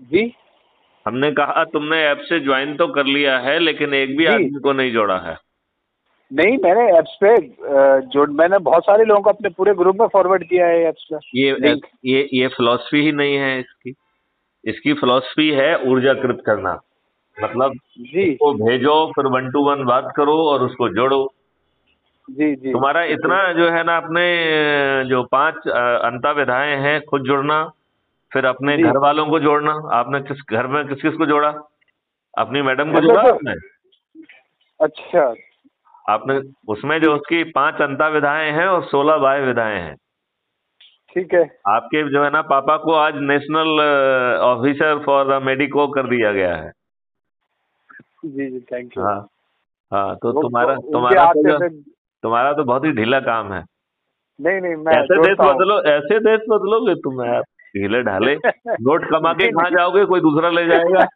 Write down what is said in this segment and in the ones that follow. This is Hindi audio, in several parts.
जी हमने कहा तुमने ऐप से ज्वाइन तो कर लिया है, लेकिन एक भी जी। आदमी को नहीं जोड़ा है। नहीं, मैंने एप्स पे जो मैंने बहुत सारे लोगों को अपने पूरे ग्रुप में फॉरवर्ड किया है एप्स का ये लिंक। ये फिलॉसफी ही नहीं है इसकी। इसकी फिलॉसफी है ऊर्जाकृत करना। मतलब जी उसको भेजो, फिर 1 to 1 बात करो और उसको जोड़ो। जी जी। तुम्हारा ओके। इतना जो है ना, अपने जो 5 अंता विधाएं हैं, खुद जुड़ना, फिर अपने जी। घर वालों को जोड़ना। आपने किस घर में किस किस को जोड़ा? अपनी मैडम को घर में जोड़ा तो आपने? अच्छा। आपने उसमें जो जी। उसकी 5 अंता विधाएं हैं और 16 बाह्य विधाएं हैं। ठीक है। आपके जो है ना पापा को आज नेशनल ऑफिसर फॉर मेडिको कर दिया गया है। जी जी, थैंक यू। हाँ। हाँ, तो वो तुम्हारा उनके तुम्हारा हाथ तो से जो मैं। तुम्हारा तो बहुत ही ढीला काम है। नहीं नहीं, मैं ऐसे देश जोड़ता हूँ। बदलो, ऐसे देश बदलोगे तुम यार, ढीले ढाले। नोट कमा के नहीं कहाँ नहीं। जाओगे? कोई दूसरा ले जाएगा।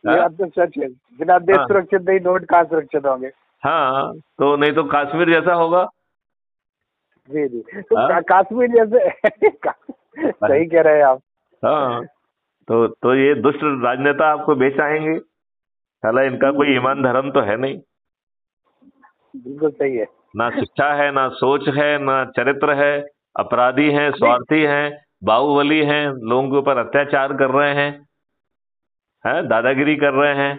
ये हाँ। बात तो सच है। बिना देश हाँ। सुरक्षित नहीं, नोट कहाँ सुरक्षित होंगे। हाँ, तो नहीं तो कश्मीर जैसा होगा। जी जी, तो हाँ। कश्मीर जैसे सही कह रहे हैं आप। हाँ, तो ये दुष्ट राजनेता आपको बेचाएंगे। साला इनका कोई ईमान धर्म तो है नहीं। बिल्कुल सही है। ना शिक्षा है, ना सोच है, ना चरित्र है। अपराधी हैं, नहीं। स्वार्थी हैं, बाहुबली हैं, लोगों के ऊपर अत्याचार कर रहे हैं, दादागिरी कर रहे हैं।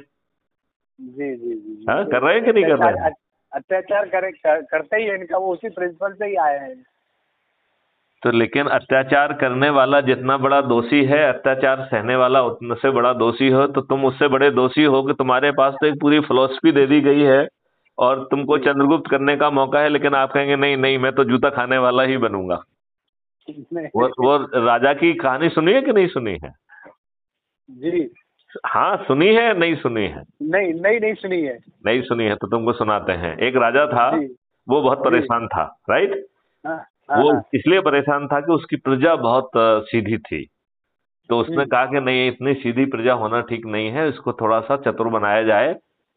जी जी जी जी, हाँ, तो कर रहे हैं कि नहीं कर रहे हैं? अत्याचार करते ही है इनका, वो उसी प्रिंसिपल से ही आए हैं। तो लेकिन अत्याचार करने वाला जितना बड़ा दोषी है, अत्याचार सहने वाला उतने से बड़ा दोषी हो, तो तुम उससे बड़े दोषी हो कि तुम्हारे पास तो एक पूरी फिलॉसफी दे दी गई है और तुमको जी। चंद्रगुप्त करने का मौका है, लेकिन आप कहेंगे नहीं नहीं, मैं तो जूता खाने वाला ही बनूंगा। नहीं। वो राजा की कहानी सुनी है कि नहीं सुनी है? जी। हाँ, सुनी है, नहीं सुनी है? नहीं नहीं, नहीं सुनी है। नहीं सुनी है तो तुमको सुनाते हैं। एक राजा था, जी वो बहुत जी। परेशान था, राइट। हाँ हाँ वो हाँ। इसलिए परेशान था कि उसकी प्रजा बहुत सीधी थी। तो उसने हम्म कहा कि नहीं, इतनी सीधी प्रजा होना ठीक नहीं है, इसको थोड़ा सा चतुर बनाया जाए,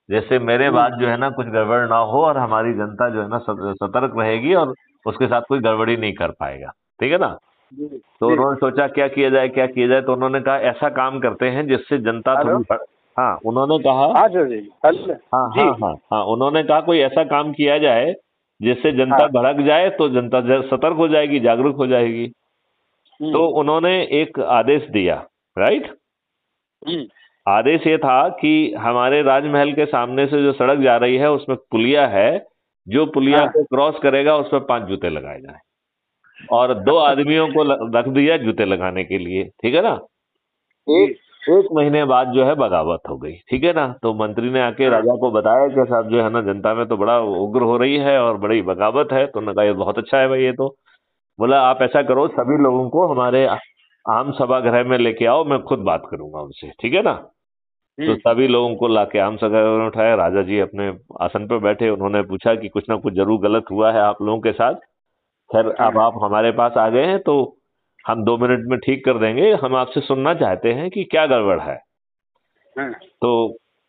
जैसे मेरे हम्म। बाद जो है ना कुछ गड़बड़ ना हो और हमारी जनता जो है ना सतर्क रहेगी और उसके साथ कोई गड़बड़ी नहीं कर पाएगा। ठीक है ना? जी तो जी। उन्होंने सोचा क्या किया जाए, क्या किया जाए। तो उन्होंने कहा ऐसा काम करते हैं जिससे जनता हेलो। थोड़ी हाँ, उन्होंने कहा। हाँ जी जी, हेलो। हाँ हाँ जी। हाँ हाँ, उन्होंने कहा कोई ऐसा काम किया जाए जिससे जनता हाँ। भड़क जाए, तो जनता सतर्क हो जाएगी, जागरूक हो जाएगी। हम्म तो उन्होंने एक आदेश दिया, राइट। हम्म। आदेश ये था कि हमारे राजमहल के सामने से जो सड़क जा रही है उसमें पुलिया है, जो पुलिया हाँ। को क्रॉस करेगा उस पर 5 जूते लगाए जाए। और 2 आदमियों को रख दिया जूते लगाने के लिए, ठीक है ना। जी। एक एक महीने बाद जो है बगावत हो गई, ठीक है ना। तो मंत्री ने आके हाँ। राजा को बताया कि साहब जो है ना जनता में तो बड़ा उग्र हो रही है और बड़ी बगावत है। तो उन्होंने कहा ये बहुत अच्छा है भाई, ये तो। बोला आप ऐसा करो, सभी लोगों को हमारे आम सभागृह में लेके आओ, मैं खुद बात करूंगा उनसे, ठीक है ना। तो हम्म। सभी लोगों को लाके आम सभागृह में उठाया। राजा जी अपने आसन पर बैठे, उन्होंने पूछा कि कुछ ना कुछ जरूर गलत हुआ है आप लोगों के साथ। खैर, अब हाँ आप हमारे पास आ गए हैं तो हम 2 मिनट में ठीक कर देंगे। हम आपसे सुनना चाहते हैं कि क्या गड़बड़ है। हाँ तो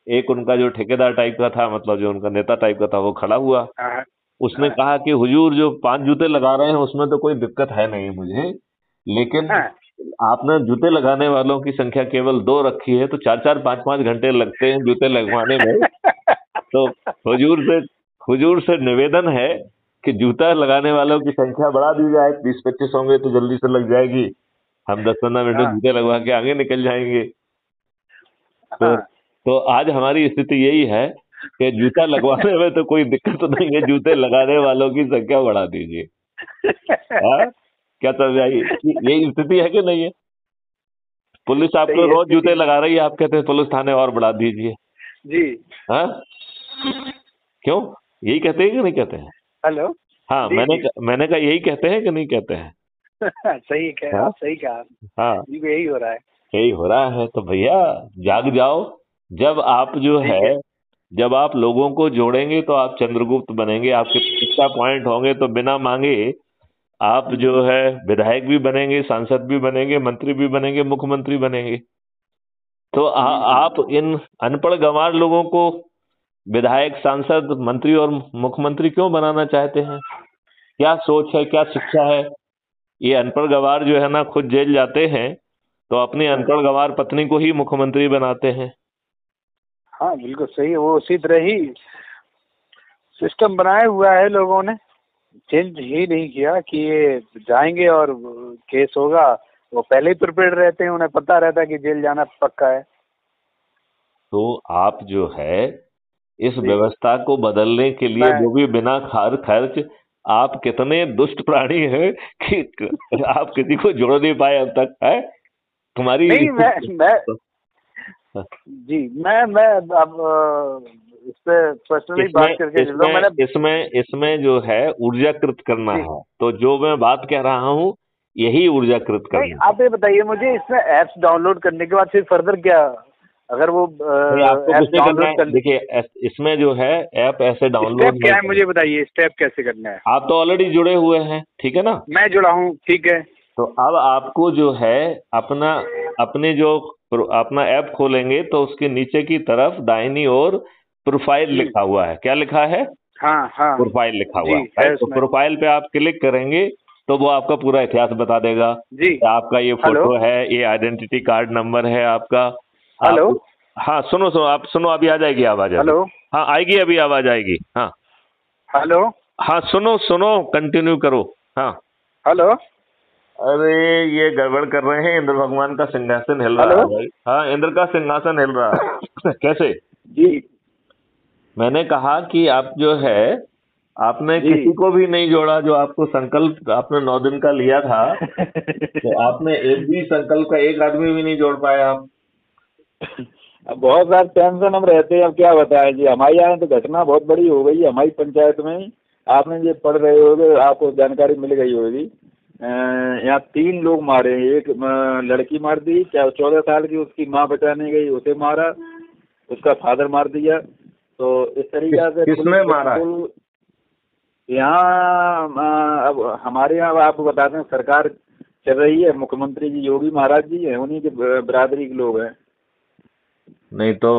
एक उनका जो ठेकेदार टाइप का था, मतलब जो उनका नेता टाइप का था, वो खड़ा हुआ। हाँ उसने हाँ कहा कि हुजूर जो 5 जूते लगा रहे हैं उसमें तो कोई दिक्कत है नहीं मुझे, लेकिन हाँ। आपने जूते लगाने वालों की संख्या केवल 2 रखी है, तो 4 4 5 5 घंटे लगते हैं जूते लगवाने में। तो हुजूर से हुजूर से निवेदन है कि जूता लगाने वालों की संख्या बढ़ा दी जाए, 20 25 होंगे तो जल्दी से लग जाएगी। हम 10 15 मिनट में हाँ जूते लगवा के आगे निकल जाएंगे। तो हाँ। तो आज हमारी स्थिति यही है कि जूता लगवाने में तो कोई दिक्कत नहीं है, जूते लगाने वालों की संख्या बढ़ा दीजिए। हाँ, क्या समझाइए, यही स्थिति है कि नहीं है? पुलिस आपको सही है रोज जूते स्थिति। लगा रही है, आप कहते हैं पुलिस थाने और बढ़ा दीजिए। जी। हाँ, क्यों? यही कहते हैं कि नहीं कहते हैं? हेलो। हाँ, जी जी। मैंने कहा यही कहते हैं कि नहीं कहते हैं? सही कह, हाँ। आप सही कहा। हाँ, जी, यही हो रहा है। यही हो रहा है। तो भैया जाग जाओ। जब आप जो है ठीक है। जब आप लोगों को जोड़ेंगे तो आप चंद्रगुप्त बनेंगे। आपके 50 पॉइंट होंगे तो बिना मांगे आप जो है विधायक भी बनेंगे, सांसद भी बनेंगे, मंत्री भी बनेंगे, मुख्यमंत्री बनेंगे। तो आप इन अनपढ़ गंवार लोगों को विधायक, सांसद, मंत्री और मुख्यमंत्री क्यों बनाना चाहते हैं? क्या सोच है, क्या शिक्षा है? ये अनपढ़ गंवार जो है ना खुद जेल जाते हैं तो अपनी अनपढ़ गंवार पत्नी को ही मुख्यमंत्री बनाते हैं। हाँ बिल्कुल सही है, वो उसी तरह ही सिस्टम बनाया हुआ है लोगों ने, चेंज ही नहीं किया कि ये जाएंगे और केस होगा। वो पहले ही प्रिपेयर रहते हैं, उन्हें पता रहता है कि जेल जाना पक्का है। तो आप जो है इस जी। व्यवस्था को बदलने के लिए, मैं वो भी बिना खर्च, आप कितने दुष्ट प्राणी हैं कि आप किसी को जोड़ नहीं पाए अब तक है तुम्हारी। नहीं, मैं जी मैं अब इस पे पर्सनली बात करके चल रहा हूँ। मैंने इसमें जो है ऊर्जाकृत करना जी है, तो जो मैं बात कह रहा हूँ यही ऊर्जाकृत नहीं, करना है। आप ये बताइए मुझे, इसमें ऐप्स डाउनलोड करने के बाद फिर फर्दर क्या, अगर वो नहीं, आपको कुछ ऐप्स नहीं करना डाउनलोड है। कर, देखिए इसमें जो है ऐप ऐसे स्टेप डाउनलोड क्या नहीं है करना। मुझे बताइए, स्टेप कैसे करना है? आप तो ऑलरेडी जुड़े हुए हैं, ठीक है ना। मैं जुड़ा हूँ, ठीक है। तो अब आपको जो है अपना अपने जो अपना ऐप खोलेंगे तो उसके नीचे की तरफ दाहिनी ओर प्रोफाइल जी लिखा हुआ है। क्या लिखा है? हाँ हाँ प्रोफाइल लिखा हुआ जी है, है राइट। तो उसमें। प्रोफाइल पे आप क्लिक करेंगे तो वो आपका पूरा इतिहास बता देगा जी। कि आपका ये हेलो फोटो है, ये आइडेंटिटी कार्ड नंबर है आपका। हेलो आप हाँ सुनो सुनो, आप सुनो, अभी आ जाएगी आवाज अभी। हेलो हाँ आएगी, अभी आवाज आएगी। हाँ हेलो हाँ सुनो सुनो, कंटिन्यू करो। हाँ। हेलो अरे ये गड़बड़ कर रहे हैं, इंद्र भगवान का सिंहासन हिल रहा हेलो है भाई। हाँ इंद्र का सिंहासन हिल रहा है कैसे? जी मैंने कहा कि आप जो है आपने जी किसी को भी नहीं जोड़ा, जो आपको संकल्प आपने 9 दिन का लिया था, तो आपने एक भी संकल्प का एक आदमी भी नहीं जोड़ पाए आप। अब बहुत सारे टेंशन हम रहते हैं, अब क्या बताएं जी। हमारे यहाँ तो घटना बहुत बड़ी हो गई है हमारी पंचायत में ही। आपने ये पढ़ रहे होगे, आपको जानकारी मिल गई होगी। यहाँ 3 लोग मारे हैं। एक लड़की मार दी, क्या 14 साल की, उसकी माँ बचाने गई, उसे मारा। उसका फादर मार दिया। तो इस तरीके से किसने मारा है? बिल्कुल यहाँ अब हमारे यहाँ अब आपको बताते हैं, सरकार चल रही है, मुख्यमंत्री जी योगी महाराज जी हैं, उन्हीं के बिरादरी के लोग हैं। नहीं तो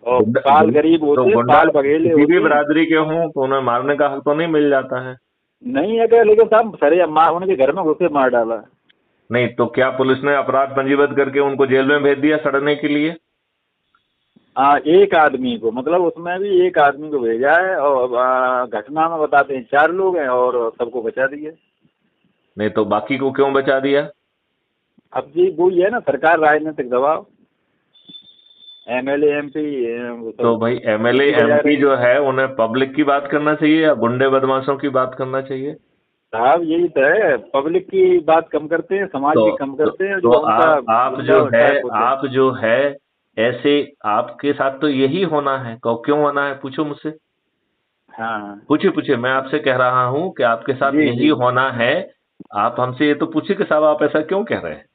और पाल गरीब तो होते हैं, गुंडा पाल बघेले किसी होते भी हैं। बिरादरी के हों तो उन्हें मारने का हक तो नहीं मिल जाता है। नहीं है क्या, लेकिन साहब सरे माँ उनके घर में घुसे मार डाला। नहीं तो क्या पुलिस ने अपराध पंजीबद्ध करके उनको जेल में भेज दिया सड़ने के लिए? हाँ, एक आदमी को, मतलब उसमें भी एक आदमी को भेजा है। और घटना में बताते हैं 4 लोग हैं और सबको बचा दिए। नहीं तो बाकी को क्यों बचा दिया? अब जी वही है ना, सरकार, राजनीतिक दबाव, एमएलए एमपी तो भाई एमएलए एमपी जो है उन्हें पब्लिक की बात करना चाहिए या गुंडे बदमाशों की बात करना चाहिए? साहब यही तो है, पब्लिक की बात कम करते हैं, समाज तो की कम करते हैं, तो जो उनका आप गुंडा जो है टाइप होते हैं। आप जो है ऐसे आपके साथ तो यही होना है। क्यों होना है पूछो मुझसे। हाँ पूछिए पूछिए, मैं आपसे कह रहा हूँ कि आपके साथ जी यही जी। होना है। आप हमसे ये तो पूछिए कि साहब आप ऐसा क्यों कह रहे हैं।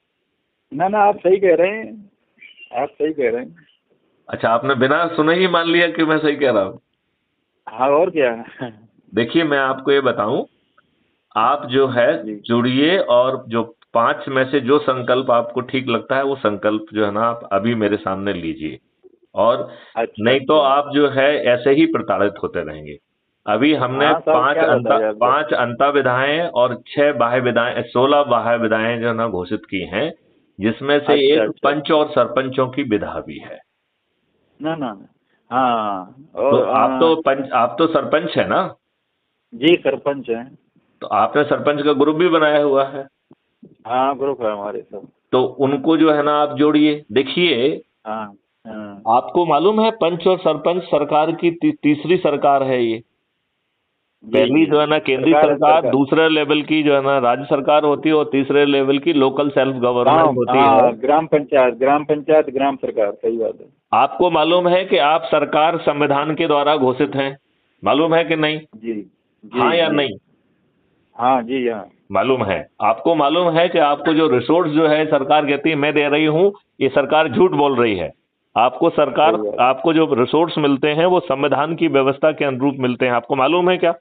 ना ना, आप सही कह रहे हैं, आप सही कह रहे हैं। अच्छा, आपने बिना सुने ही मान लिया कि मैं सही कह रहा हूँ। हाँ और क्या। देखिए मैं आपको ये बताऊं, आप जो है जी जुड़िए और जो 5 में से जो संकल्प आपको ठीक लगता है वो संकल्प जो है ना आप अभी मेरे सामने लीजिए। और अच्छा नहीं तो अच्छा। आप जो है ऐसे ही प्रताड़ित होते रहेंगे। अभी हमने हाँ साहब, क्या बताया जाए अब। 5 अंता विधाएं और 6 बाह्य विधाएं, 16 बाह्य विधाएं जो है ना घोषित की हैं, जिसमें से अच्छा एक अच्छा। पंच और सरपंचों की विधा भी है। ना ना ना। हाँ तो और आप तो सरपंच है ना। जी सरपंच हैं। तो आपने सरपंच का ग्रुप भी बनाया हुआ है। हाँ ग्रुप है हमारे सब। तो उनको जो है ना आप जोड़िए। देखिए हाँ हाँ आपको मालूम है पंच और सरपंच सरकार की तीसरी सरकार है ये। जी पहली जी। जो है ना केंद्रीय सरकार है, सरकार, सरकार। दूसरे लेवल की जो है ना राज्य सरकार होती है और तीसरे लेवल की लोकल सेल्फ गवर्नमेंट गाँव, होती है। हाँ, ग्राम पंचायत, ग्राम पंचायत, ग्राम सरकार, सही बात है। आपको मालूम है कि आप सरकार संविधान के द्वारा घोषित हैं? मालूम है कि नहीं? जी जी हाँ या जी। नहीं? हाँ जी हाँ। मालूम है। आपको मालूम है कि आपको जो रिसोर्स जो है सरकार कहती है मैं दे रही हूँ, ये सरकार झूठ बोल रही है। सही बात। आपको जो रिसोर्स मिलते हैं वो संविधान की व्यवस्था के अनुरूप मिलते हैं। आपको मालूम है क्या?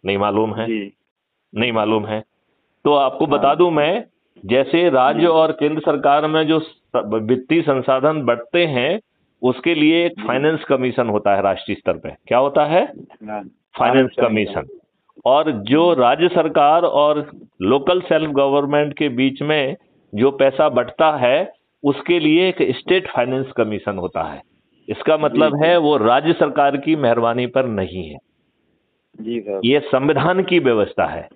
नहीं मालूम है। जी नहीं मालूम है। तो आपको बता हाँ दूं मैं, जैसे राज्य जी और केंद्र सरकार में जो वित्तीय संसाधन बढ़ते हैं उसके लिए एक जी। फाइनेंस कमीशन होता है राष्ट्रीय स्तर पे। क्या होता है? हाँ, फाइनेंस फाइनेंस कमीशन। कमीशन। और जो राज्य सरकार और लोकल सेल्फ गवर्नमेंट के बीच में जो पैसा बटता है उसके लिए एक स्टेट फाइनेंस कमीशन होता है। इसका जी मतलब जी है वो राज्य सरकार की मेहरबानी पर नहीं है, जी साहब, ये संविधान की व्यवस्था है।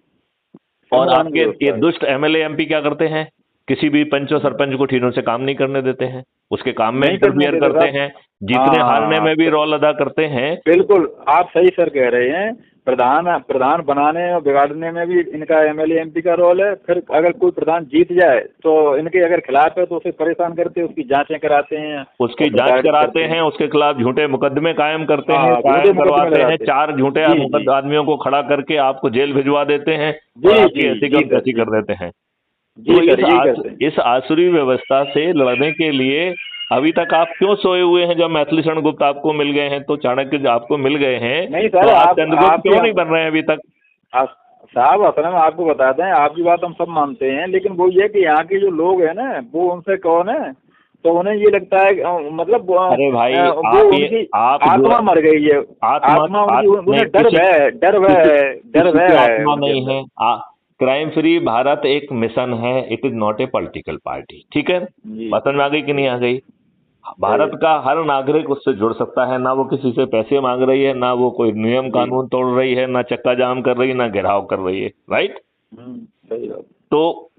और संविधान की आपके ये व्यवस्था है। दुष्ट एमएलए एमपी क्या करते हैं, किसी भी पंच और सरपंच को ठीक से काम नहीं करने देते हैं, उसके काम में नहीं करने इंटरफियर देते करते साहब। हैं, जीतने हारने हाँ में भी रोल अदा करते हैं। बिल्कुल, आप सही सर कह रहे हैं। प्रधान प्रधान बनाने और बिगाड़ने में भी इनका एमएलए एमपी का रोल है। फिर अगर कोई प्रधान जीत जाए तो इनके अगर खिलाफ है तो उसे परेशान करते हैं, उसकी जांचें कराते हैं उसकी और जांच प्रताड़ित कराते करते हैं। हैं, उसके खिलाफ झूठे मुकदमे कायम करते हैं, हाँ, झूठे कायम मुकदमे करवाते हैं, लगाते हैं। 4 झूठे जी जी आदमियों को खड़ा करके आपको जेल भिजवा देते हैं जी और आपकी जी ऐसी जी की सर तैसी जी कर देते हैं। जी तो सर, यही करते हैं। इस आसुरी व्यवस्था से लड़ने के लिए अभी तक आप क्यों सोए हुए हैं? जब मैथिली शरण गुप्त आपको मिल गए हैं, तो चाणक्य आपको मिल गए हैं, नहीं तो सर, आप आप चंद्रगुप्त क्यों नहीं बन रहे हैं अभी तक? साहब असल में आपको बताते हैं, आपकी बात हम सब मानते हैं, लेकिन वो ये कि यहाँ के जो लोग हैं ना, वो उनसे कौन है, तो उन्हें ये लगता है मतलब अरे भाई, वो उनकी आप जो आत्मा मर गई है। आत्मा उनकी, नहीं, उन्हें डर भय, डर भय, डर किसी भय की है आत्मा उनके नहीं अंदर। है। क्राइम फ्री भारत एक मिशन है, it is not a political party, ठीक है? जी वतन में आ गई कि नहीं आ गई? सही भारत है। का हर नागरिक उससे जुड़ सकता है, ना वो किसी से पैसे मांग रही है, ना वो कोई नियम जी कानून तोड़ रही है, ना चक्का जाम कर रही है, ना घेराव कर रही है, राइट? सही बात। तो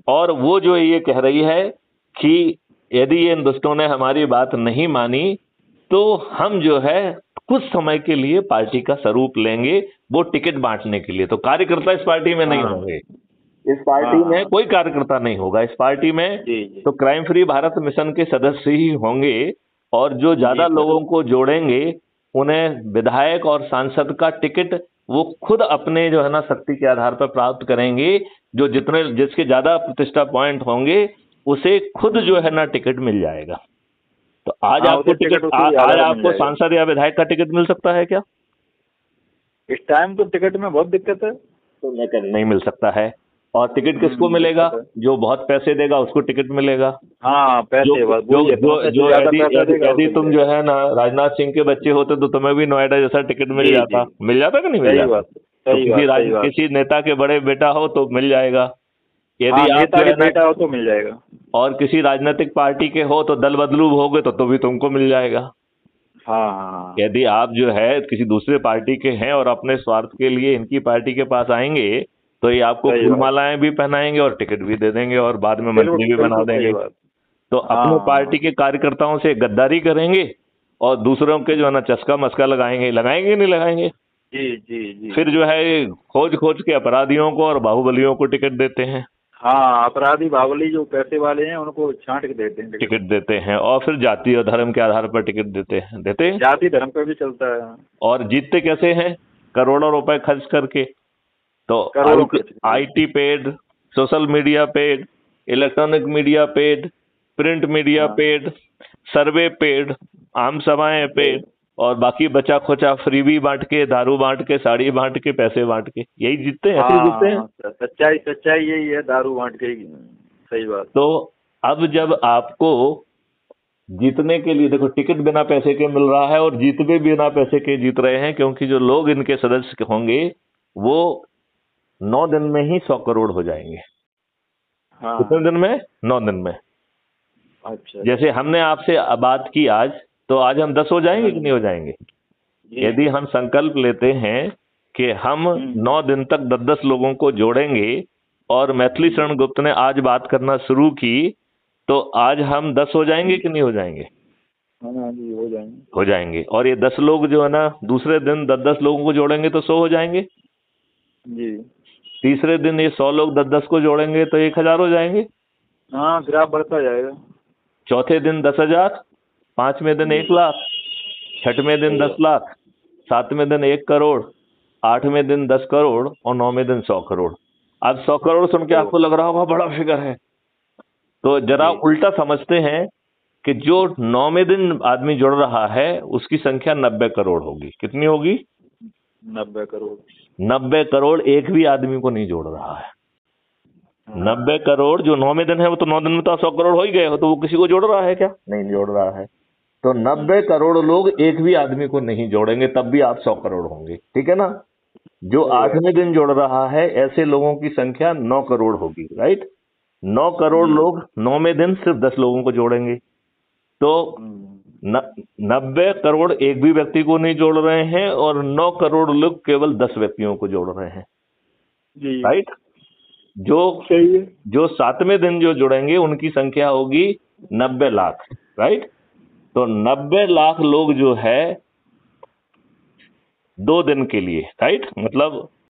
और वो जो ये कह रही है कि यदि ये इन दुष्टों ने हमारी बात नहीं मानी तो हम जो है कुछ समय के लिए पार्टी का स्वरूप लेंगे, वो टिकट बांटने के लिए। तो कार्यकर्ता इस पार्टी में नहीं हाँ होंगे, इस हाँ पार्टी में हाँ। कोई कार्यकर्ता नहीं होगा इस पार्टी में। जी जी तो क्राइम फ्री भारत मिशन के सदस्य ही होंगे, और जो जी ज्यादा सर। लोगों को जोड़ेंगे उन्हें विधायक और सांसद का टिकट वो खुद अपने जो है ना शक्ति के आधार पर प्राप्त करेंगे। जो जिसके ज्यादा प्रतिष्ठा पॉइंट होंगे उसे खुद जो है ना टिकट मिल जाएगा। तो आज हाँ, आपको उसे टिकट उसी आज आधार मिल आपको जाएगा। सांसद या विधायक का टिकट मिल सकता है क्या? इस टाइम तो टिकट में बहुत दिक्कत है। तो मैं कह नहीं मिल सकता है। और टिकट किसको मिलेगा? दिक्कत है। जो बहुत पैसे देगा उसको टिकट मिलेगा। हाँ, जो पैसे बस जो वही है, जो तुम्हें पैसे जो ज्यादा यदि पैसा यदि देगा यदि उसे तुम जो मिलेगा। है ना राजनाथ सिंह के बच्चे होते तो तुम्हें भी नोएडा जैसा टिकट मिल जी जाता, जी, मिल जाता कि नहीं मिल सही जाता? बात, तो सही बात, सही बात। किसी नेता के बड़े बेटा हो तो मिल जाएगा। हाँ, यदि आप नेता जो के है ना बेटा हो तो मिल जाएगा। और किसी राजनीतिक पार्टी के हो तो दल बदलू होगे तो भी तुमको मिल जाएगा। हाँ हाँ यदि आप जो है किसी दूसरे पार्टी के हैं और अपने स्वार्थ के लिए इनकी पार्टी के पास आएंगे तो ये आपको सही फूल बात। मालाएं भी पहनाएंगे और टिकट भी दे देंगे और बाद में बिल्कुल मंत्री भी बना बिल्कुल सही देंगे। बात। तो अपने हाँ पार्टी के कार्यकर्ताओं से गद्दारी करेंगे और दूसरों के जो है ना चस्का मस्का लगाएंगे, लगाएंगे नहीं लगाएंगे। जी जी जी। फिर जो है ये खोज खोज के अपराधियों को और बाहुबलियों को टिकट देते हैं, हाँ, अपराधी बावली जो पैसे वाले हैं उनको छांट के देते हैं टिकट। टिकट देते हैं और फिर जाति और धर्म के आधार पर टिकट देते हैं। जाति धर्म पे भी चलता है। और जीतते कैसे हैं? करोड़ों रुपए खर्च करके। तो करोड़ों खर्च करके। IT paid, social media paid, electronic media paid, print media हाँ पेड, सर्वे पेड, आम सभाएं पेड, और बाकी बचा खोचा फ्रीबी बांट के, दारू बांट के, साड़ी बांट के, पैसे बांट के, यही जीतते हैं, ऐसे जीतते हैं। हाँ, सच्चाई सच्चाई यही है, दारू बांट के ही। सही बात। तो अब जब आपको जीतने के लिए देखो टिकट बिना पैसे के मिल रहा है और जीत भी बिना पैसे के जीत रहे हैं, क्योंकि जो लोग इनके सदस्य होंगे वो 9 दिन में ही 100 करोड़ हो जाएंगे। हाँ। कितने दिन में? 9 दिन में। अच्छा। जैसे हमने आपसे बात की आज, तो आज हम 10 हो जाएंगे कि नहीं हो जाएंगे? जी। यदि हम संकल्प लेते हैं कि हम 9 दिन तक 10-10 लोगों को जोड़ेंगे और मैथिली शरण गुप्त ने आज बात करना शुरू की, तो आज हम 10 हो जाएंगे कि नहीं हो जाएंगे? हाँ जी, हो जाएंगे। हो जाएंगे। और ये 10 लोग जो है ना दूसरे दिन 10-10 लोगों को जोड़ेंगे तो 100 हो जाएंगे। जी। तीसरे दिन ये 100 लोग 10-10 को जोड़ेंगे तो 1000 हो जाएंगे। हाँ, ग्राफ बढ़ता जाएगा। चौथे दिन 10,000, पांचवें दिन 1 लाख, छठवें दिन 10 लाख, सातवें दिन 1 करोड़, आठवें दिन 10 करोड़ और 9वें दिन 100 करोड़। अब 100 करोड़ सुन के आपको लग रहा होगा बड़ा फिगर है, तो जरा उल्टा समझते हैं कि जो 9वें दिन आदमी जुड़ रहा है उसकी संख्या 90 करोड़ होगी। कितनी होगी? 90 करोड़। 90 करोड़ एक भी आदमी को नहीं जोड़ रहा है। 90 करोड़ जो 9वें दिन है वो तो 9 दिन में तो 100 करोड़ हो ही गए हो, तो वो किसी को जोड़ रहा है क्या? नहीं जोड़ रहा है। तो 90 करोड़ लोग एक भी आदमी को नहीं जोड़ेंगे, तब भी आप 100 करोड़ होंगे, ठीक है ना? जो 8वें दिन जोड़ रहा है ऐसे लोगों की संख्या 9 करोड़ होगी, राइट? 9 करोड़ जी। लोग 9वें दिन सिर्फ 10 लोगों को जोड़ेंगे, तो 90 करोड़ एक भी व्यक्ति को नहीं जोड़ रहे हैं और 9 करोड़ लोग केवल 10 व्यक्तियों को जोड़ रहे हैं। जी। राइट। जो सही है। जो 7वें दिन जो जुड़ेंगे उनकी संख्या होगी 90 लाख। राइट। तो 90 लाख लोग जो है 2 दिन के लिए, राइट, मतलब